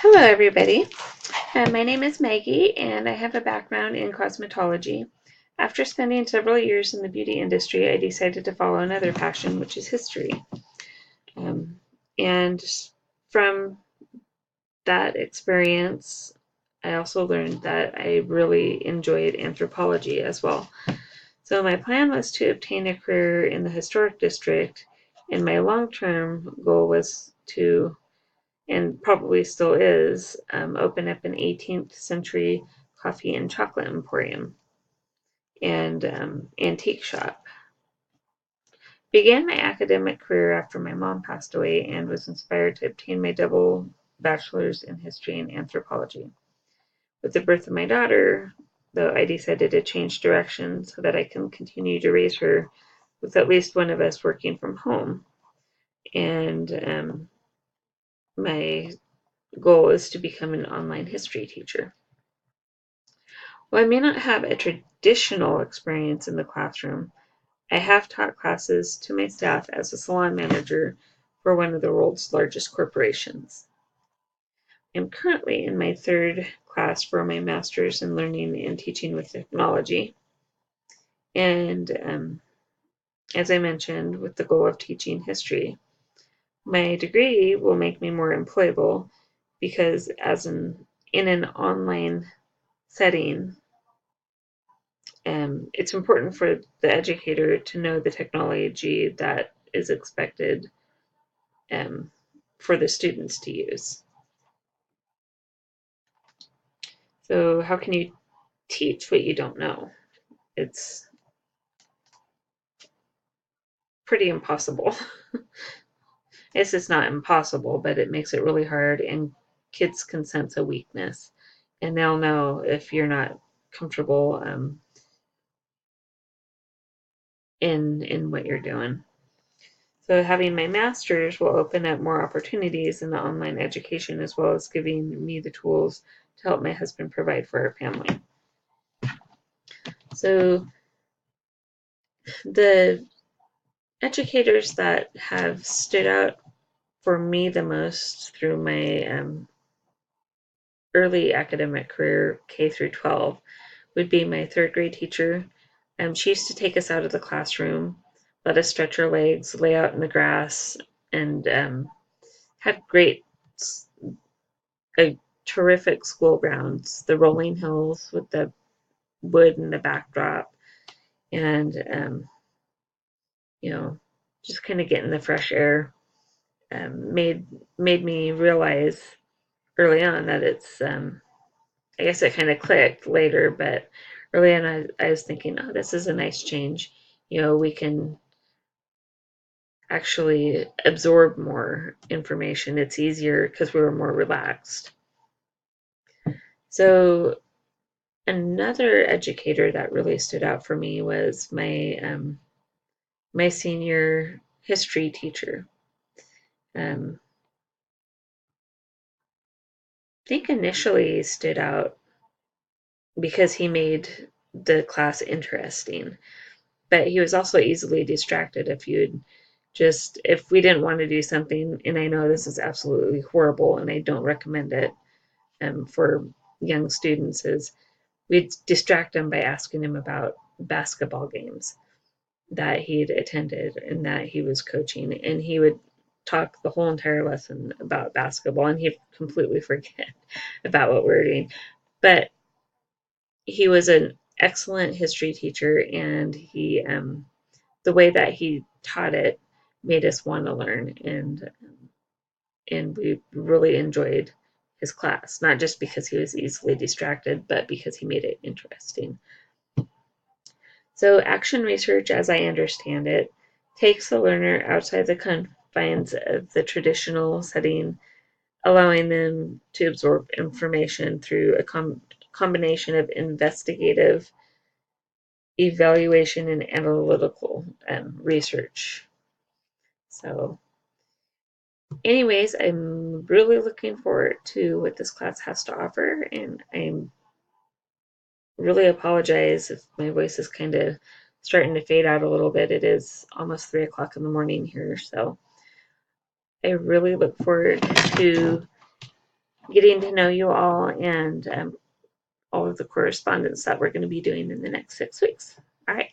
Hello, everybody. My name is Maggie, and I have a background in cosmetology. After spending several years in the beauty industry, I decided to follow another passion, which is history. Um, and from that experience, I also learned that I really enjoyed anthropology as well. So my plan was to obtain a career in the historic district, and my long-term goal was to, and probably still is, open up an 18th century coffee and chocolate emporium and antique shop. Began my academic career after my mom passed away and was inspired to obtain my double bachelor's in history and anthropology. With the birth of my daughter, though, I decided to change direction so that I can continue to raise her with at least one of us working from home. And my goal is to become an online history teacher. While I may not have a traditional experience in the classroom, I have taught classes to my staff as a salon manager for one of the world's largest corporations. I'm currently in my third class for my master's in learning and teaching with technology. And as I mentioned, with the goal of teaching history. My degree will make me more employable because in an online setting, it's important for the educator to know the technology that is expected um, for the students to use. So how can you teach what you don't know? It's pretty impossible. It's not impossible, but it makes it really hard, and kids can sense a weakness, and they'll know if you're not comfortable in what you're doing. So having my master's will open up more opportunities in the online education, as well as giving me the tools to help my husband provide for our family. So the educators that have stood out for me the most through my early academic career, K through 12, would be my third grade teacher. She used to take us out of the classroom, let us stretch our legs, lay out in the grass, and had a terrific school grounds, the rolling hills with the wood in the backdrop, and you know, just kind of getting the fresh air made me realize early on that it's I guess it kind of clicked later, but early on I was thinking, oh, this is a nice change. We can actually absorb more information. It's easier because we were more relaxed. So another educator that really stood out for me was my senior history teacher. I think initially he stood out because he made the class interesting, but he was also easily distracted if we didn't want to do something, and I know this is absolutely horrible and I don't recommend it for young students, is we'd distract him by asking him about basketball games that he'd attended and that he was coaching, and he would talk the whole entire lesson about basketball, and he'd completely forget about what we were doing. But he was an excellent history teacher, and the way that he taught it made us want to learn, and we really enjoyed his class, not just because he was easily distracted, but because he made it interesting. So action research, as I understand it, takes the learner outside the confines of the traditional setting, allowing them to absorb information through a combination of investigative, evaluation, and analytical research. So anyways, I'm really looking forward to what this class has to offer, and I'm really apologize if my voice is kind of starting to fade out a little bit. It is almost 3 o'clock in the morning here, so I really look forward to getting to know you all and all of the correspondence that we're going to be doing in the next 6 weeks. All right.